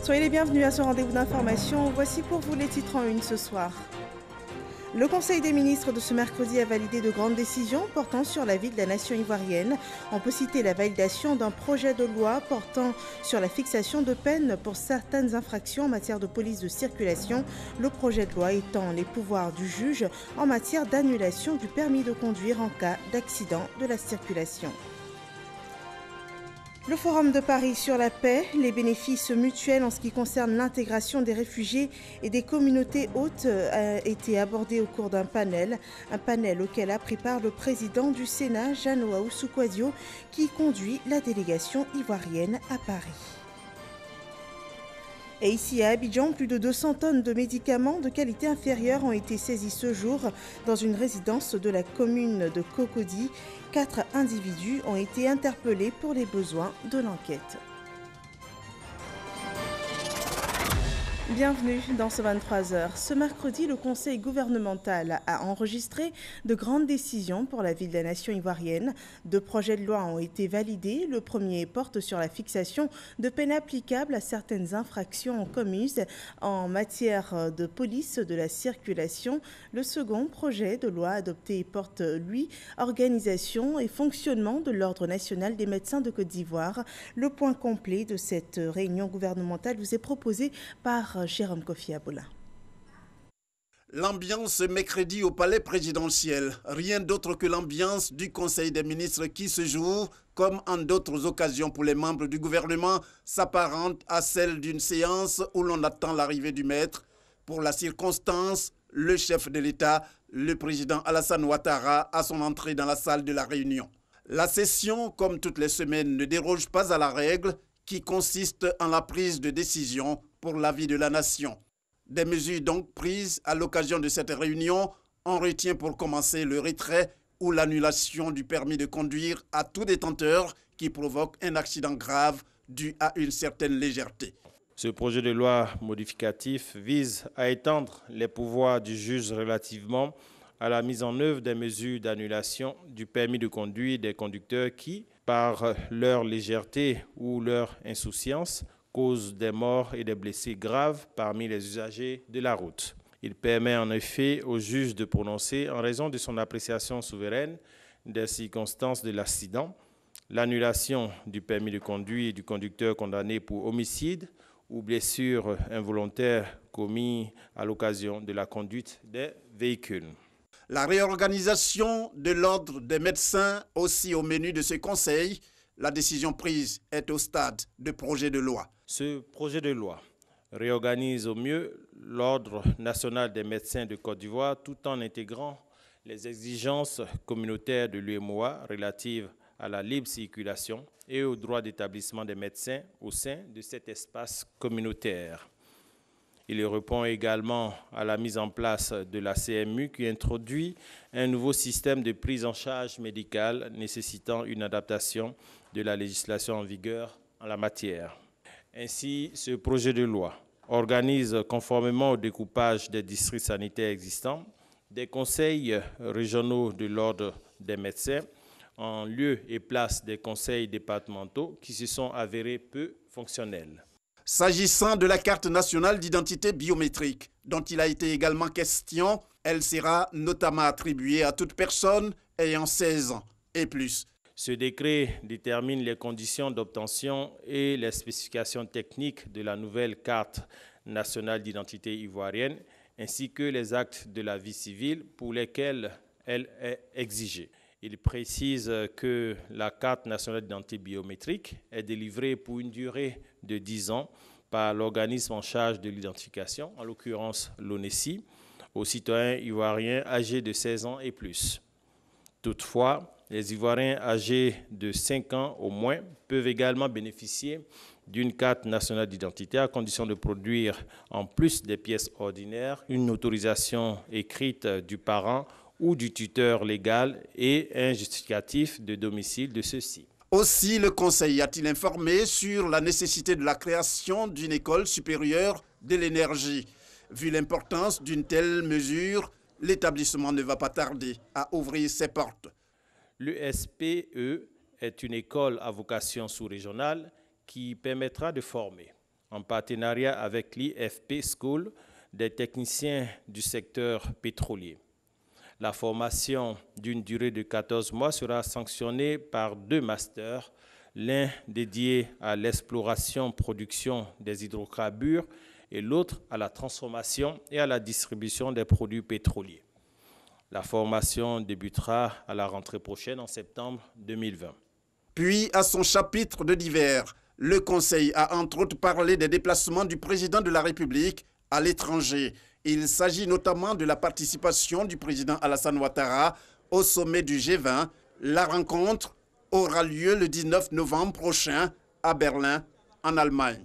Soyez les bienvenus à ce rendez-vous d'information. Voici pour vous les titres en une ce soir. Le Conseil des ministres de ce mercredi a validé de grandes décisions portant sur la vie de la nation ivoirienne. On peut citer la validation d'un projet de loi portant sur la fixation de peines pour certaines infractions en matière de police de circulation. Le projet de loi étend les pouvoirs du juge en matière d'annulation du permis de conduire en cas d'accident de la circulation. Le Forum de Paris sur la paix, les bénéfices mutuels en ce qui concerne l'intégration des réfugiés et des communautés hôtes a été abordé au cours d'un panel auquel a pris part le président du Sénat, Jean-Noël Oussou-Kouadio, qui conduit la délégation ivoirienne à Paris. Et ici à Abidjan, plus de 200 tonnes de médicaments de qualité inférieure ont été saisis ce jour dans une résidence de la commune de Cocody. 4 individus ont été interpellés pour les besoins de l'enquête. Bienvenue dans ce 23h. Ce mercredi, le Conseil gouvernemental a enregistré de grandes décisions pour la vie de la nation ivoirienne. 2 projets de loi ont été validés. Le premier porte sur la fixation de peines applicables à certaines infractions commises en matière de police de la circulation. Le second projet de loi adopté porte, lui, organisation et fonctionnement de l'Ordre national des médecins de Côte d'Ivoire. Le point complet de cette réunion gouvernementale vous est proposé par Jérôme Kofi Aboula. L'ambiance mercredi au palais présidentiel, rien d'autre que l'ambiance du Conseil des ministres qui ce jour, comme en d'autres occasions pour les membres du gouvernement, s'apparente à celle d'une séance où l'on attend l'arrivée du maître. Pour la circonstance, le chef de l'État, le président Alassane Ouattara, a son entrée dans la salle de la réunion. La session, comme toutes les semaines, ne déroge pas à la règle qui consiste en la prise de décision pour la vie de la nation. Des mesures donc prises à l'occasion de cette réunion, on retient pour commencer le retrait ou l'annulation du permis de conduire à tout détenteur qui provoque un accident grave dû à une certaine légèreté. Ce projet de loi modificatif vise à étendre les pouvoirs du juge relativement à la mise en œuvre des mesures d'annulation du permis de conduire des conducteurs qui, par leur légèreté ou leur insouciance, causent des morts et des blessés graves parmi les usagers de la route. Il permet en effet au juge de prononcer, en raison de son appréciation souveraine des circonstances de l'accident, l'annulation du permis de conduire du conducteur condamné pour homicide ou blessure involontaire commis à l'occasion de la conduite des véhicules. La réorganisation de l'ordre des médecins aussi au menu de ce conseil. La décision prise est au stade de projet de loi. Ce projet de loi réorganise au mieux l'Ordre national des médecins de Côte d'Ivoire tout en intégrant les exigences communautaires de l'UEMOA relatives à la libre circulation et au droit d'établissement des médecins au sein de cet espace communautaire. Il répond également à la mise en place de la CMU qui introduit un nouveau système de prise en charge médicale nécessitant une adaptation de la législation en vigueur en la matière. Ainsi, ce projet de loi organise, conformément au découpage des districts sanitaires existants, des conseils régionaux de l'ordre des médecins en lieu et place des conseils départementaux qui se sont avérés peu fonctionnels. S'agissant de la carte nationale d'identité biométrique, dont il a été également question, elle sera notamment attribuée à toute personne ayant 16 ans et plus. Ce décret détermine les conditions d'obtention et les spécifications techniques de la nouvelle carte nationale d'identité ivoirienne, ainsi que les actes de la vie civile pour lesquels elle est exigée. Il précise que la carte nationale d'identité biométrique est délivrée pour une durée de 10 ans par l'organisme en charge de l'identification, en l'occurrence l'ONESI, aux citoyens ivoiriens âgés de 16 ans et plus. Toutefois, les Ivoiriens âgés de 5 ans au moins peuvent également bénéficier d'une carte nationale d'identité à condition de produire, en plus des pièces ordinaires, une autorisation écrite du parent ou du tuteur légal et un justificatif de domicile de ceux-ci. Aussi, le Conseil a-t-il informé sur la nécessité de la création d'une école supérieure de l'énergie. Vu l'importance d'une telle mesure, l'établissement ne va pas tarder à ouvrir ses portes. L'ESPE est une école à vocation sous-régionale qui permettra de former, en partenariat avec l'IFP School, des techniciens du secteur pétrolier. La formation d'une durée de 14 mois sera sanctionnée par 2 masters, l'un dédié à l'exploration-production des hydrocarbures et l'autre à la transformation et à la distribution des produits pétroliers. La formation débutera à la rentrée prochaine en septembre 2020. Puis, à son chapitre de divers, le Conseil a entre autres parlé des déplacements du président de la République à l'étranger. Il s'agit notamment de la participation du président Alassane Ouattara au sommet du G20. La rencontre aura lieu le 19 novembre prochain à Berlin, en Allemagne.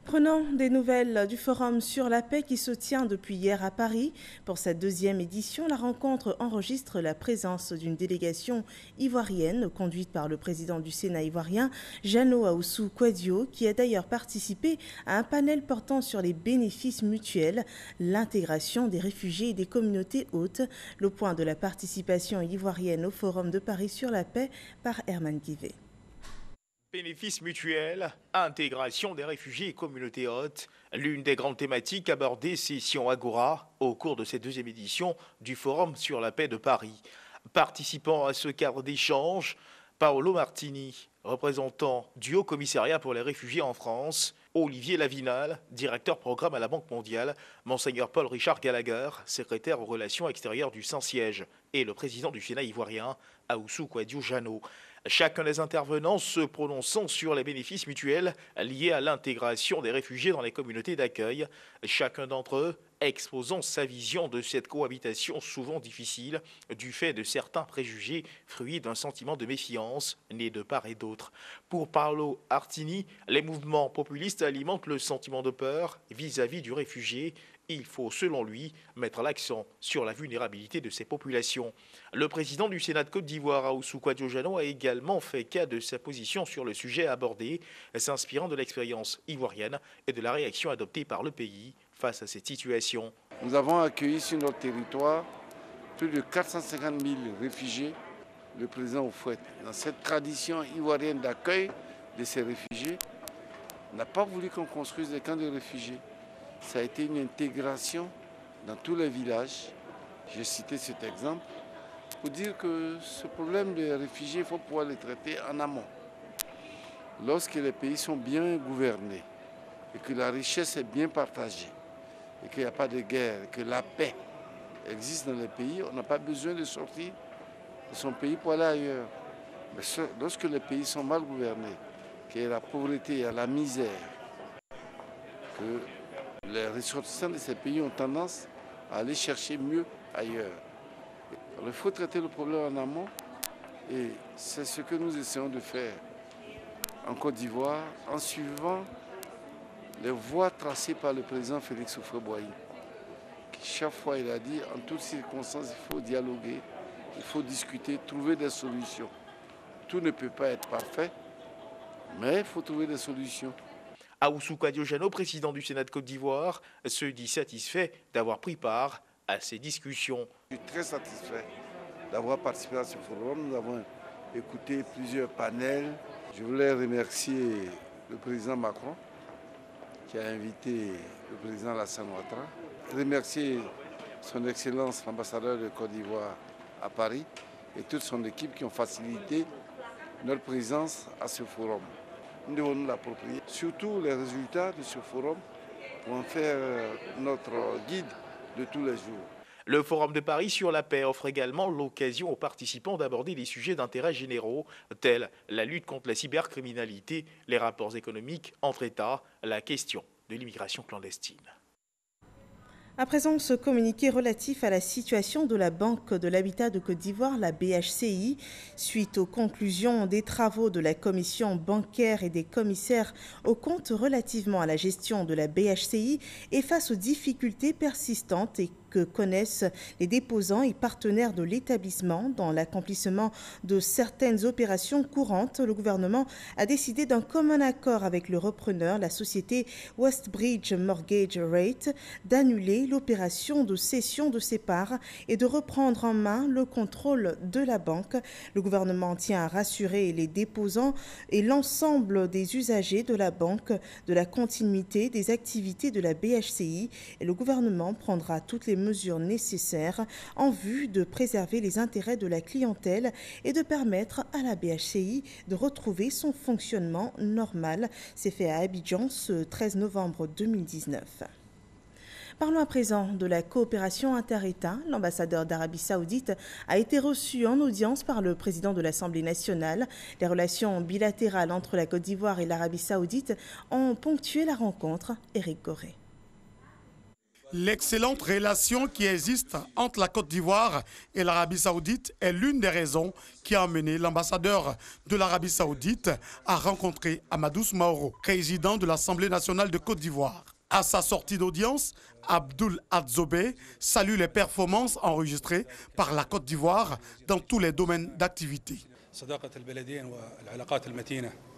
Prenons des nouvelles du Forum sur la paix qui se tient depuis hier à Paris. Pour sa 2e édition, la rencontre enregistre la présence d'une délégation ivoirienne conduite par le président du Sénat ivoirien, Jeannot Ahoussou Kouadio, qui a d'ailleurs participé à un panel portant sur les bénéfices mutuels, l'intégration des réfugiés et des communautés hôtes. Le point de la participation ivoirienne au Forum de Paris sur la paix par Herman Guivet. Bénéfices mutuels, intégration des réfugiés et communautés hôtes, l'une des grandes thématiques abordées session Agora au cours de cette 2e édition du Forum sur la paix de Paris. Participant à ce cadre d'échange, Paolo Martini, représentant du Haut Commissariat pour les réfugiés en France, Olivier Lavinal, directeur programme à la Banque mondiale, Monseigneur Paul-Richard Gallagher, secrétaire aux relations extérieures du Saint-Siège, et le président du Sénat ivoirien, Ahoussou Kouadio Jeannot. Chacun des intervenants se prononçant sur les bénéfices mutuels liés à l'intégration des réfugiés dans les communautés d'accueil, chacun d'entre eux exposant sa vision de cette cohabitation souvent difficile du fait de certains préjugés fruits d'un sentiment de méfiance né de part et d'autre. Pour Paolo Martini, les mouvements populistes alimentent le sentiment de peur vis-à-vis du réfugié. Il faut, selon lui, mettre l'accent sur la vulnérabilité de ces populations. Le président du Sénat de Côte d'Ivoire, Ahoussou Kouadio Jeannot, a également fait cas de sa position sur le sujet abordé, s'inspirant de l'expérience ivoirienne et de la réaction adoptée par le pays face à cette situation. Nous avons accueilli sur notre territoire plus de 450 000 réfugiés, le président Oufouette. Dans cette tradition ivoirienne d'accueil de ces réfugiés, on n'a pas voulu qu'on construise des camps de réfugiés. Ça a été une intégration dans tous les villages. J'ai cité cet exemple pour dire que ce problème des réfugiés, il faut pouvoir les traiter en amont. Lorsque les pays sont bien gouvernés et que la richesse est bien partagée et qu'il n'y a pas de guerre, et que la paix existe dans les pays, on n'a pas besoin de sortir de son pays pour aller ailleurs. Mais lorsque les pays sont mal gouvernés, qu'il y a la pauvreté, il y a la misère, que les ressortissants de ces pays ont tendance à aller chercher mieux ailleurs. Alors, il faut traiter le problème en amont et c'est ce que nous essayons de faire en Côte d'Ivoire en suivant les voies tracées par le président Félix Houphouët-Boigny. Chaque fois, il a dit, en toutes circonstances, il faut dialoguer, il faut discuter, trouver des solutions. Tout ne peut pas être parfait, mais il faut trouver des solutions. Ahoussou Kouadio Jeannot, président du Sénat de Côte d'Ivoire, se dit satisfait d'avoir pris part à ces discussions. Je suis très satisfait d'avoir participé à ce forum. Nous avons écouté plusieurs panels. Je voulais remercier le président Macron qui a invité le président Alassane Ouattara. Remercier son Excellence l'ambassadeur de Côte d'Ivoire à Paris et toute son équipe qui ont facilité notre présence à ce forum. Nous devons nous l'approprier. Surtout les résultats de ce forum vont faire notre guide de tous les jours. Le Forum de Paris sur la paix offre également l'occasion aux participants d'aborder des sujets d'intérêt généraux tels la lutte contre la cybercriminalité, les rapports économiques entre États, la question de l'immigration clandestine. À présent, ce communiqué relatif à la situation de la Banque de l'Habitat de Côte d'Ivoire, la BHCI, suite aux conclusions des travaux de la commission bancaire et des commissaires aux comptes relativement à la gestion de la BHCI et face aux difficultés persistantes et que connaissent les déposants et partenaires de l'établissement dans l'accomplissement de certaines opérations courantes. Le gouvernement a décidé d'un commun accord avec le repreneur, la société Westbridge Mortgage Rate, d'annuler l'opération de cession de ses parts et de reprendre en main le contrôle de la banque. Le gouvernement tient à rassurer les déposants et l'ensemble des usagers de la banque de la continuité des activités de la BHCI, et le gouvernement prendra toutes les mesures nécessaires en vue de préserver les intérêts de la clientèle et de permettre à la BHCI de retrouver son fonctionnement normal. C'est fait à Abidjan ce 13 novembre 2019. Parlons à présent de la coopération inter-États. L'ambassadeur d'Arabie Saoudite a été reçu en audience par le président de l'Assemblée nationale. Les relations bilatérales entre la Côte d'Ivoire et l'Arabie Saoudite ont ponctué la rencontre. Éric Goré. L'excellente relation qui existe entre la Côte d'Ivoire et l'Arabie Saoudite est l'une des raisons qui a amené l'ambassadeur de l'Arabie Saoudite à rencontrer Amadou Maoro, président de l'Assemblée nationale de Côte d'Ivoire. À sa sortie d'audience, Abdoul Adzobé salue les performances enregistrées par la Côte d'Ivoire dans tous les domaines d'activité.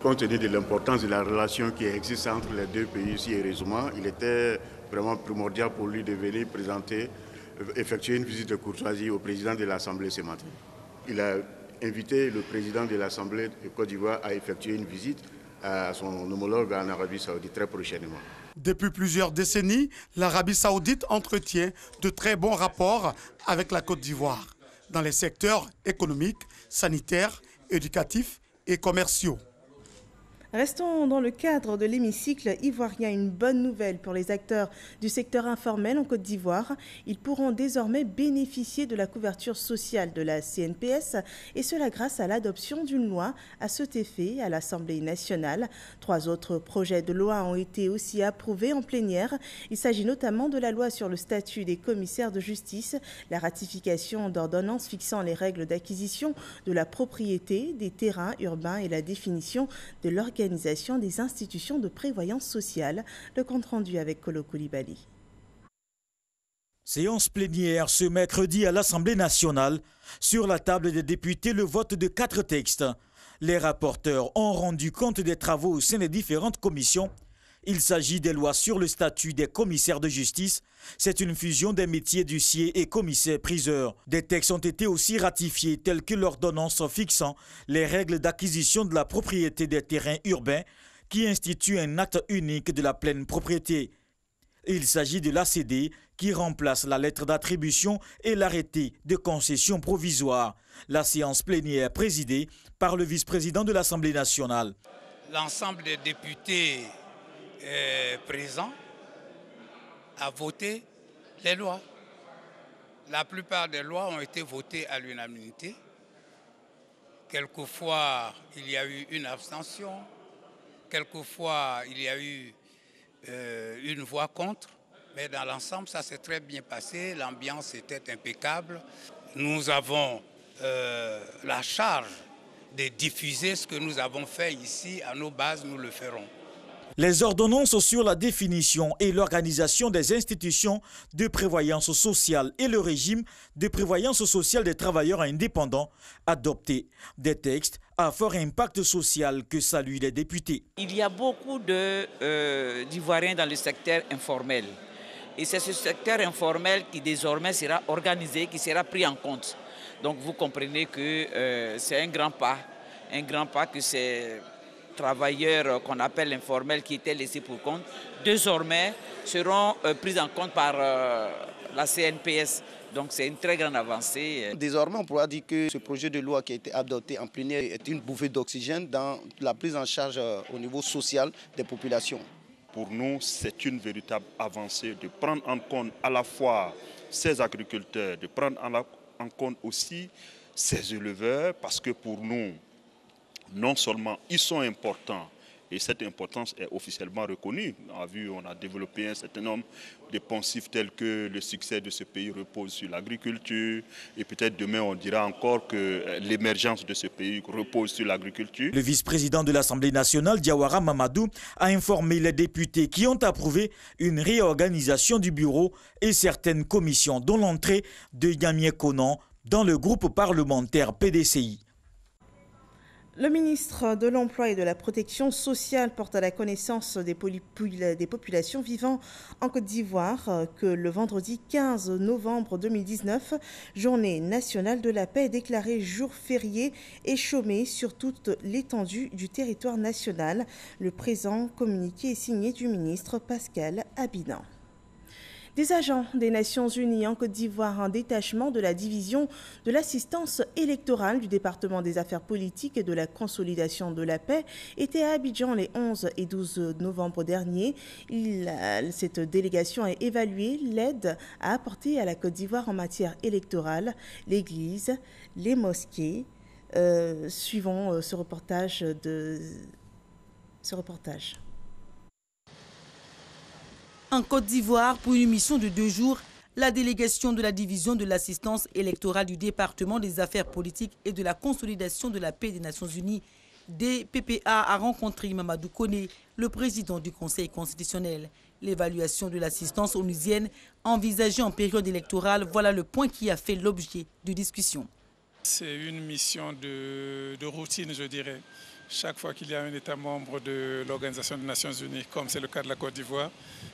Compte tenu de l'importance de la relation qui existe entre les deux pays si heureusement, il était vraiment primordial pour lui de venir effectuer une visite de courtoisie au président de l'Assemblée ce matin. Il a invité le président de l'Assemblée de Côte d'Ivoire à effectuer une visite à son homologue en Arabie Saoudite très prochainement. Depuis plusieurs décennies, l'Arabie Saoudite entretient de très bons rapports avec la Côte d'Ivoire dans les secteurs économiques, sanitaires, éducatifs et commerciaux. Restons dans le cadre de l'hémicycle ivoirien. Une bonne nouvelle pour les acteurs du secteur informel en Côte d'Ivoire. Ils pourront désormais bénéficier de la couverture sociale de la CNPS, et cela grâce à l'adoption d'une loi à cet effet à l'Assemblée nationale. 3 autres projets de loi ont été aussi approuvés en plénière. Il s'agit notamment de la loi sur le statut des commissaires de justice, la ratification d'ordonnances fixant les règles d'acquisition de la propriété des terrains urbains et la définition de l'organisation des institutions de prévoyance sociale. Le compte-rendu avec Kolo Koulibaly. Séance plénière ce mercredi à l'Assemblée nationale. Sur la table des députés, le vote de 4 textes. Les rapporteurs ont rendu compte des travaux au sein des différentes commissions. Il s'agit des lois sur le statut des commissaires de justice. C'est une fusion des métiers d'huissier et commissaire-priseur. Des textes ont été aussi ratifiés tels que l'ordonnance fixant les règles d'acquisition de la propriété des terrains urbains qui institue un acte unique de la pleine propriété. Il s'agit de l'ACD qui remplace la lettre d'attribution et l'arrêté de concession provisoire. La séance plénière présidée par le vice-président de l'Assemblée nationale. L'ensemble des députés présents a voté les lois. La plupart des lois ont été votées à l'unanimité. Quelquefois, il y a eu une abstention. Quelquefois, il y a eu une voix contre. Mais dans l'ensemble, ça s'est très bien passé. L'ambiance était impeccable. Nous avons la charge de diffuser ce que nous avons fait ici à nos bases. Nous le ferons. Les ordonnances sur la définition et l'organisation des institutions de prévoyance sociale et le régime de prévoyance sociale des travailleurs indépendants adoptés. Des textes à fort impact social que saluent les députés. Il y a beaucoup d'Ivoiriens dans le secteur informel. Et c'est ce secteur informel qui désormais sera organisé, qui sera pris en compte. Donc vous comprenez que c'est un grand pas que ces travailleurs qu'on appelle informels qui étaient laissés pour compte, désormais seront pris en compte par la CNPS. Donc c'est une très grande avancée. Désormais, on pourra dire que ce projet de loi qui a été adopté en plénière est une bouffée d'oxygène dans la prise en charge au niveau social des populations. Pour nous, c'est une véritable avancée de prendre en compte à la fois ces agriculteurs, de prendre en compte aussi ces éleveurs, parce que pour nous, non seulement ils sont importants, Et cette importance est officiellement reconnue. On a développé un certain nombre de poncifs tels que le succès de ce pays repose sur l'agriculture. Et peut-être demain, on dira encore que l'émergence de ce pays repose sur l'agriculture. Le vice-président de l'Assemblée nationale, Diawara Mamadou, a informé les députés qui ont approuvé une réorganisation du bureau et certaines commissions, dont l'entrée de Yamie Konan dans le groupe parlementaire PDCI. Le ministre de l'Emploi et de la Protection sociale porte à la connaissance des populations vivant en Côte d'Ivoire que le vendredi 15 novembre 2019, journée nationale de la paix, est déclarée jour férié et chômé sur toute l'étendue du territoire national. Le présent communiqué est signé du ministre Pascal Abinan. Des agents des Nations Unies en Côte d'Ivoire, un détachement de la division de l'assistance électorale du département des affaires politiques et de la consolidation de la paix étaient à Abidjan les 11 et 12 novembre dernier. Cette délégation a évalué l'aide à apporter à la Côte d'Ivoire en matière électorale, l'Église, les mosquées. Suivons ce reportage. En Côte d'Ivoire, pour une mission de 2 jours, la délégation de la division de l'assistance électorale du département des affaires politiques et de la consolidation de la paix des Nations Unies, DPPA, a rencontré Mamadou Koné, le président du Conseil constitutionnel. L'évaluation de l'assistance onusienne envisagée en période électorale, voilà le point qui a fait l'objet de discussions. C'est une mission de routine, je dirais. Chaque fois qu'il y a un État membre de l'Organisation des Nations Unies, comme c'est le cas de la Côte d'Ivoire,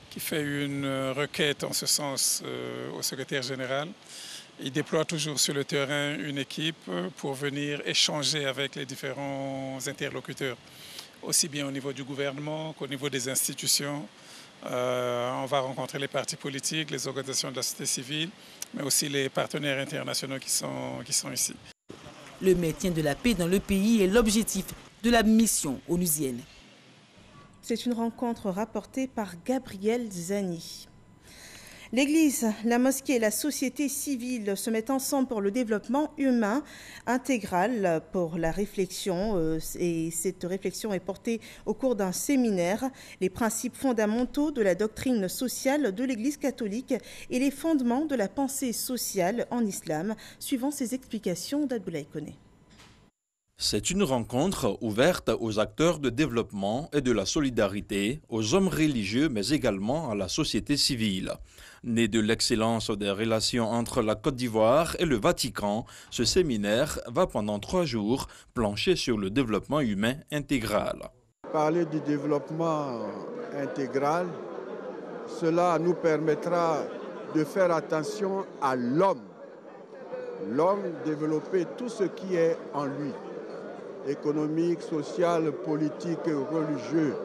qui fait une requête en ce sens au secrétaire général, il déploie toujours sur le terrain une équipe pour venir échanger avec les différents interlocuteurs, aussi bien au niveau du gouvernement qu'au niveau des institutions. On va rencontrer les partis politiques, les organisations de la société civile, mais aussi les partenaires internationaux qui sont ici. Le maintien de la paix dans le pays est l'objectif de la mission onusienne. C'est une rencontre rapportée par Gabriel Zani. L'Église, la mosquée et la société civile se mettent ensemble pour le développement humain intégral pour la réflexion. Et cette réflexion est portée au cours d'un séminaire. Les principes fondamentaux de la doctrine sociale de l'Église catholique et les fondements de la pensée sociale en islam, suivant ces explications d'Abdoulaye Koné. C'est une rencontre ouverte aux acteurs de développement et de la solidarité, aux hommes religieux, mais également à la société civile. Né de l'excellence des relations entre la Côte d'Ivoire et le Vatican, ce séminaire va pendant 3 jours plancher sur le développement humain intégral. Parler du développement intégral, cela nous permettra de faire attention à l'homme. L'homme, développer tout ce qui est en lui. Économique, social, politique, religieux.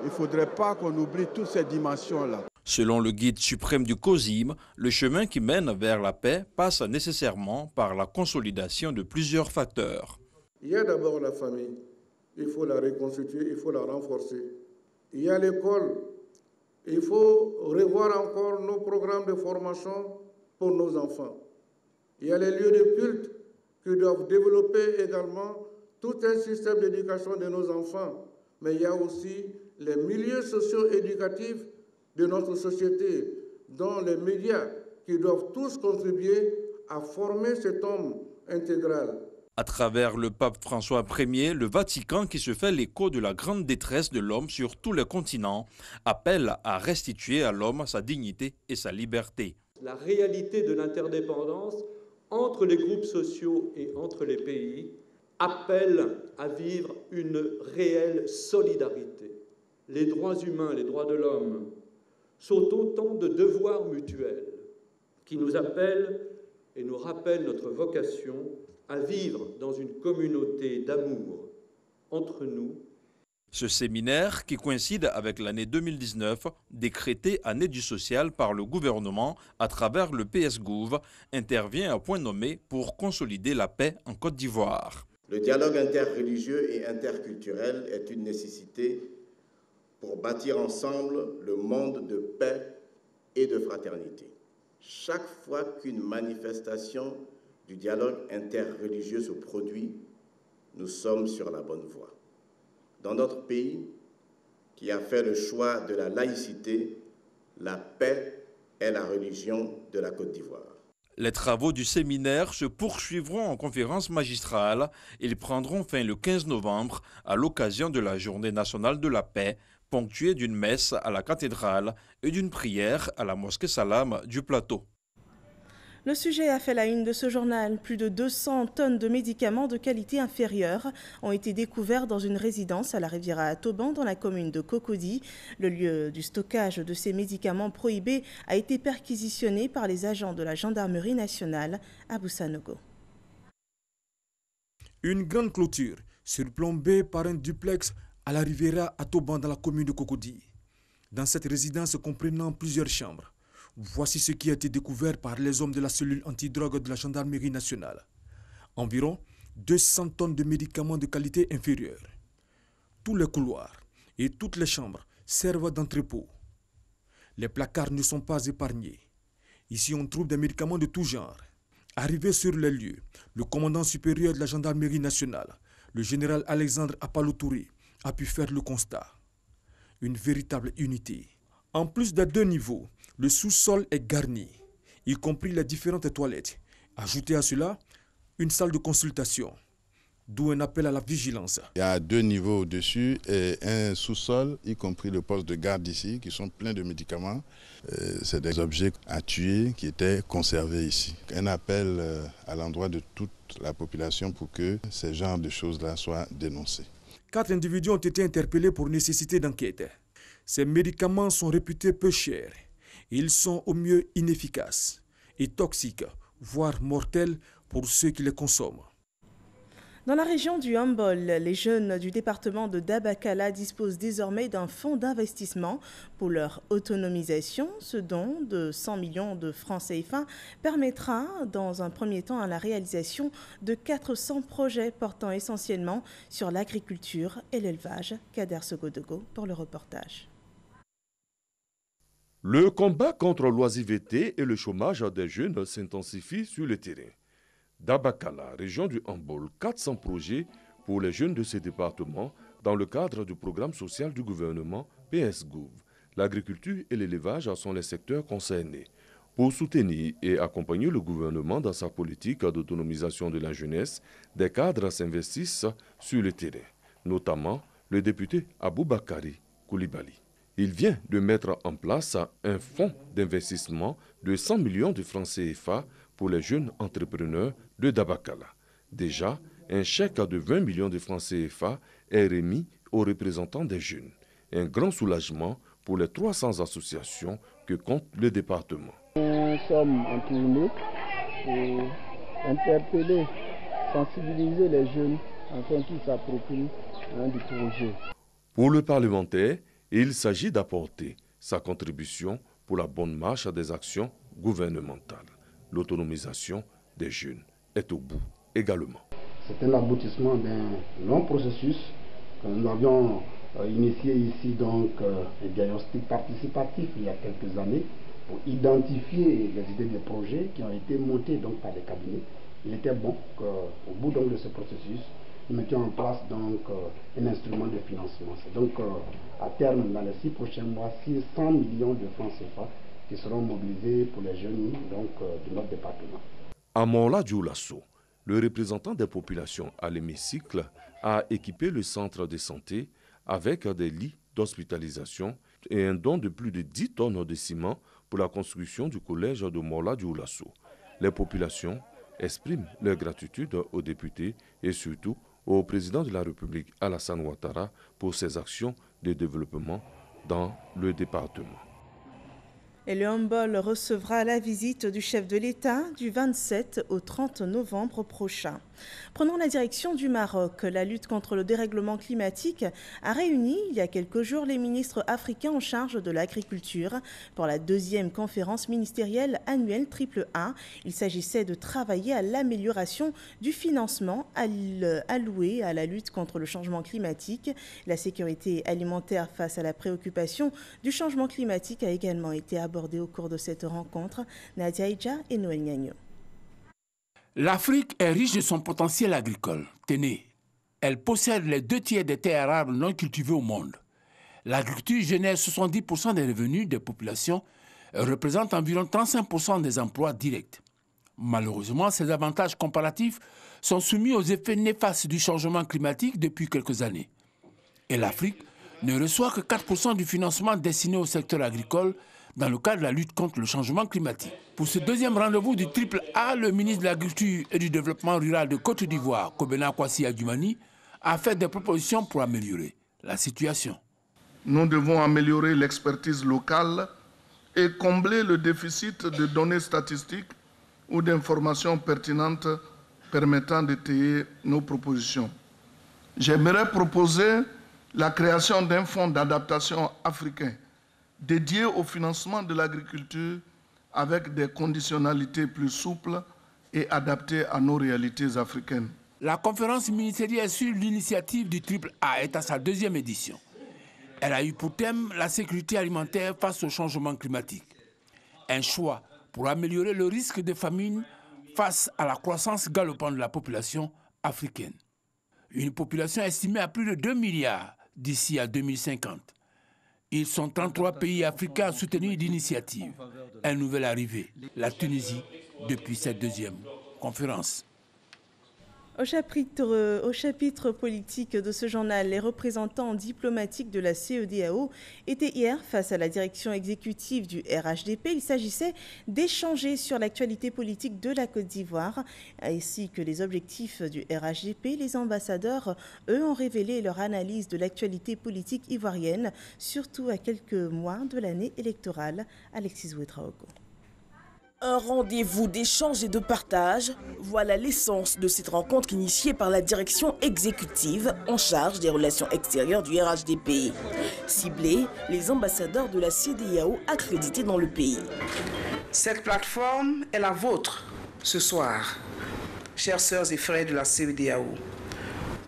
Il ne faudrait pas qu'on oublie toutes ces dimensions-là. Selon le guide suprême du COSIM, le chemin qui mène vers la paix passe nécessairement par la consolidation de plusieurs facteurs. Il y a d'abord la famille. Il faut la reconstituer, il faut la renforcer. Il y a l'école. Il faut revoir encore nos programmes de formation pour nos enfants. Il y a les lieux de culte qui doivent développer également tout un système d'éducation de nos enfants. Mais il y a aussi les milieux socio-éducatifs de notre société, dont les médias qui doivent tous contribuer à former cet homme intégral. À travers le pape François Ier, le Vatican, qui se fait l'écho de la grande détresse de l'homme sur tous les continents, appelle à restituer à l'homme sa dignité et sa liberté. La réalité de l'interdépendance entre les groupes sociaux et entre les pays appelle à vivre une réelle solidarité. Les droits humains, les droits de l'homme sont autant de devoirs mutuels qui nous appellent et nous rappellent notre vocation à vivre dans une communauté d'amour entre nous. Ce séminaire, qui coïncide avec l'année 2019, décrétée année du social par le gouvernement à travers le PS-Gouv, intervient à point nommé pour consolider la paix en Côte d'Ivoire. Le dialogue interreligieux et interculturel est une nécessité pour bâtir ensemble le monde de paix et de fraternité. Chaque fois qu'une manifestation du dialogue interreligieux se produit, nous sommes sur la bonne voie. dans notre pays qui a fait le choix de la laïcité, la paix est la religion de la Côte d'Ivoire. Les travaux du séminaire se poursuivront en conférence magistrale. Ils prendront fin le 15 novembre à l'occasion de la Journée nationale de la paix, ponctuée d'une messe à la cathédrale et d'une prière à la mosquée Salam du Plateau. Le sujet a fait la une de ce journal. Plus de 200 tonnes de médicaments de qualité inférieure ont été découverts dans une résidence à la Riviera Toban dans la commune de Cocody. Le lieu du stockage de ces médicaments prohibés a été perquisitionné par les agents de la gendarmerie nationale à Boussanogo. Une grande clôture surplombée par un duplex à la Riviera Toban dans la commune de Cocody. Dans cette résidence comprenant plusieurs chambres, voici ce qui a été découvert par les hommes de la cellule antidrogue de la gendarmerie nationale. Environ 200 tonnes de médicaments de qualité inférieure. Tous les couloirs et toutes les chambres servent d'entrepôt. Les placards ne sont pas épargnés. Ici, on trouve des médicaments de tout genre. Arrivé sur les lieux, le commandant supérieur de la gendarmerie nationale, le général Alexandre Apalotouré, a pu faire le constat. Une véritable unité. En plus des 2 niveaux, le sous-sol est garni, y compris les différentes toilettes. Ajoutez à cela une salle de consultation, d'où un appel à la vigilance. Il y a 2 niveaux au-dessus et un sous-sol, y compris le poste de garde ici, qui sont pleins de médicaments. C'est des objets à tuer qui étaient conservés ici. Un appel à l'endroit de toute la population pour que ces genres de choses-là soient dénoncés. 4 individus ont été interpellés pour nécessité d'enquête. Ces médicaments sont réputés peu chers. Ils sont au mieux inefficaces et toxiques, voire mortels pour ceux qui les consomment. Dans la région du Humboldt, les jeunes du département de Dabakala disposent désormais d'un fonds d'investissement pour leur autonomisation. Ce don de 100 millions de francs CFA permettra dans un premier temps à la réalisation de 400 projets portant essentiellement sur l'agriculture et l'élevage. Kader Sogodogo pour le reportage. Le combat contre l'oisiveté et le chômage des jeunes s'intensifie sur le terrain. Dabakala, région du Humboldt, 400 projets pour les jeunes de ces départements dans le cadre du programme social du gouvernement PSGouv. L'agriculture et l'élevage sont les secteurs concernés. Pour soutenir et accompagner le gouvernement dans sa politique d'autonomisation de la jeunesse, des cadres s'investissent sur le terrain, notamment le député Aboubakari Koulibaly. Il vient de mettre en place un fonds d'investissement de 100 millions de francs CFA pour les jeunes entrepreneurs de Dabakala. Déjà, un chèque de 20 millions de francs CFA est remis aux représentants des jeunes. Un grand soulagement pour les 300 associations que compte le département. Nous sommes en tournée pour interpeller, sensibiliser les jeunes afin qu'ils s'approprient du projet. Pour le parlementaire, il s'agit d'apporter sa contribution pour la bonne marche des actions gouvernementales. L'autonomisation des jeunes est au bout également. C'est un aboutissement d'un long processus que nous avions initié ici, donc un diagnostic participatif il y a quelques années pour identifier les idées des projets qui ont été montés donc par les cabinets. Il était bon qu'au bout donc de ce processus, nous mettions en place donc un instrument de financement. C'est donc à terme, dans les 6 prochains mois, 600 millions de francs CFA qui seront mobilisés pour les jeunes donc, de notre département. À Morla Dioulasso, le représentant des populations à l'hémicycle a équipé le centre de santé avec des lits d'hospitalisation et un don de plus de 10 tonnes de ciment pour la construction du collège de Morla Dioulasso. Les populations expriment leur gratitude aux députés et surtout au président de la République Alassane Ouattara pour ses actions de développement dans le département. Et le Humboldt recevra la visite du chef de l'État du 27 au 30 novembre prochain. Prenons la direction du Maroc. La lutte contre le dérèglement climatique a réuni il y a quelques jours les ministres africains en charge de l'agriculture pour la 2e conférence ministérielle annuelle AAA. Il s'agissait de travailler à l'amélioration du financement alloué à la lutte contre le changement climatique. La sécurité alimentaire face à la préoccupation du changement climatique a également été abordée au cours de cette rencontre. Nadia Ija et Noël Niagno. L'Afrique est riche de son potentiel agricole. Tenez, Elle possède les 2 tiers des terres arables non cultivées au monde. L'agriculture génère 70% des revenus des populations et représente environ 35% des emplois directs. Malheureusement, ces avantages comparatifs sont soumis aux effets néfastes du changement climatique depuis quelques années. Et l'Afrique ne reçoit que 4% du financement destiné au secteur agricole dans le cadre de la lutte contre le changement climatique. Pour ce deuxième rendez-vous du Triple A, le ministre de l'Agriculture et du Développement rural de Côte d'Ivoire, Kobena Kwasi Adjumani, a fait des propositions pour améliorer la situation. Nous devons améliorer l'expertise locale et combler le déficit de données statistiques ou d'informations pertinentes permettant d'étayer nos propositions. J'aimerais proposer la création d'un fonds d'adaptation africain dédié au financement de l'agriculture avec des conditionnalités plus souples et adaptées à nos réalités africaines. La conférence ministérielle sur l'initiative du Triple A est à sa 2e édition. Elle a eu pour thème la sécurité alimentaire face au changement climatique. Un choix pour améliorer le risque de famine face à la croissance galopante de la population africaine. Une population estimée à plus de 2 milliards d'ici à 2050. Ils sont 33 pays africains à soutenir l'initiative. Un nouvel arrivé, la Tunisie, depuis cette 2e conférence. Au chapitre politique de ce journal, les représentants diplomatiques de la CEDEAO étaient hier face à la direction exécutive du RHDP. Il s'agissait d'échanger sur l'actualité politique de la Côte d'Ivoire ainsi que les objectifs du RHDP. Les ambassadeurs, eux, ont révélé leur analyse de l'actualité politique ivoirienne, surtout à quelques mois de l'année électorale. Alexis Ouedraogo. Un rendez-vous d'échange et de partage, voilà l'essence de cette rencontre initiée par la direction exécutive en charge des relations extérieures du RHDP. Ciblés, les ambassadeurs de la CEDEAO accrédités dans le pays. Cette plateforme est la vôtre ce soir, chères sœurs et frères de la CEDEAO,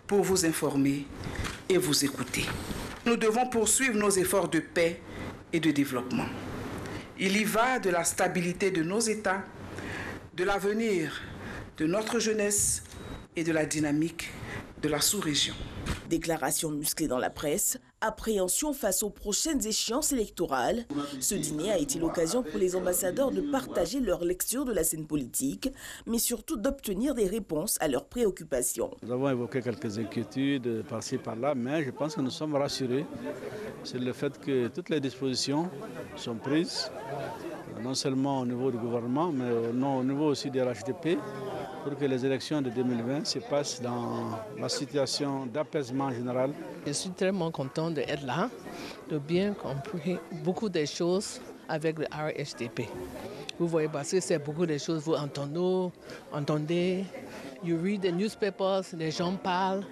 pour vous informer et vous écouter. Nous devons poursuivre nos efforts de paix et de développement. Il y va de la stabilité de nos États, de l'avenir de notre jeunesse et de la dynamique de la sous-région. Déclaration musclée dans la presse, appréhension face aux prochaines échéances électorales. Ce dîner a été l'occasion pour les ambassadeurs de partager leur lecture de la scène politique, mais surtout d'obtenir des réponses à leurs préoccupations. Nous avons évoqué quelques inquiétudes par-ci par-là, mais je pense que nous sommes rassurés sur le fait que toutes les dispositions sont prises, non seulement au niveau du gouvernement, mais au niveau aussi des RHDP, pour que les élections de 2020 se passent dans la situation d'apaisement général. Je suis tellement content d'être là, de bien comprendre beaucoup de choses avec le RHDP. Vous voyez, parce que c'est beaucoup de choses, vous entendez, you read the newspapers, les gens parlent.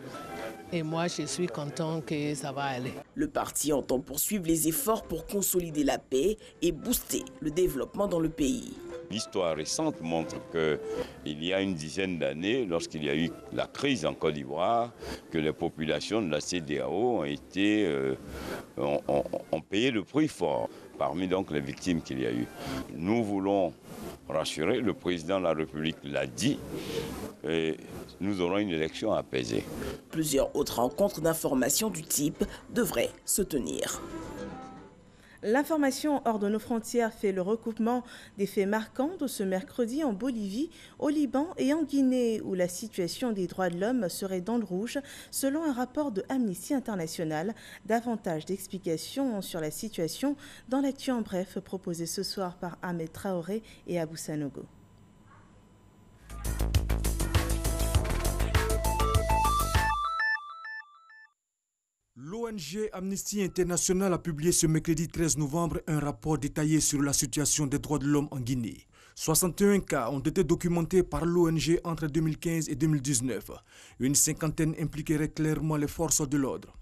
Et moi, je suis content que ça va aller. Le parti entend poursuivre les efforts pour consolider la paix et booster le développement dans le pays. L'histoire récente montre qu'il y a une dizaine d'années, lorsqu'il y a eu la crise en Côte d'Ivoire, que les populations de la CEDEAO ont payé le prix fort, parmi donc les victimes qu'il y a eu. Nous voulons rassurer, le président de la République l'a dit, et nous aurons une élection apaisée. Plusieurs autres rencontres d'information du type devraient se tenir. L'information hors de nos frontières fait le recoupement des faits marquants de ce mercredi en Bolivie, au Liban et en Guinée, où la situation des droits de l'homme serait dans le rouge, selon un rapport de Amnesty International. Davantage d'explications sur la situation dans l'actu en bref proposé ce soir par Ahmed Traoré et Abou Sanogo. L'ONG Amnesty International a publié ce mercredi 13 novembre un rapport détaillé sur la situation des droits de l'homme en Guinée. 61 cas ont été documentés par l'ONG entre 2015 et 2019. Une cinquantaine impliquerait clairement les forces de l'ordre.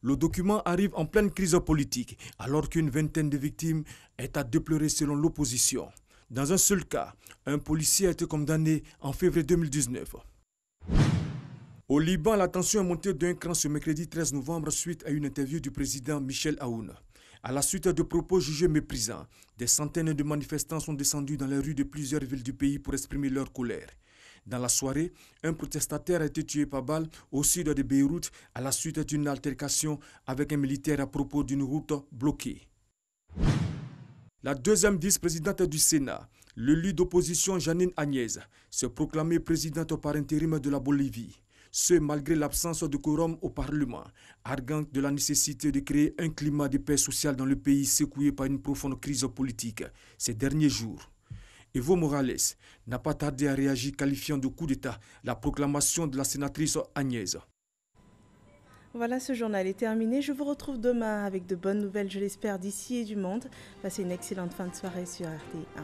Le document arrive en pleine crise politique, alors qu'une vingtaine de victimes est à déplorer selon l'opposition. Dans un seul cas, un policier a été condamné en février 2019. Au Liban, la tension est montée d'un cran ce mercredi 13 novembre suite à une interview du président Michel Aoun. À la suite de propos jugés méprisants, des centaines de manifestants sont descendus dans les rues de plusieurs villes du pays pour exprimer leur colère. Dans la soirée, un protestataire a été tué par balle au sud de Beyrouth à la suite d'une altercation avec un militaire à propos d'une route bloquée. La deuxième vice-présidente du Sénat, l'élue d'opposition Janine Agnès, s'est proclamée présidente par intérim de la Bolivie. Ce malgré l'absence de quorum au Parlement, arguant de la nécessité de créer un climat de paix sociale dans le pays secoué par une profonde crise politique ces derniers jours. Evo Morales n'a pas tardé à réagir, qualifiant de coup d'État la proclamation de la sénatrice Agnès. Voilà, ce journal est terminé. Je vous retrouve demain avec de bonnes nouvelles, je l'espère, d'ici et du monde. Passez une excellente fin de soirée sur RT1.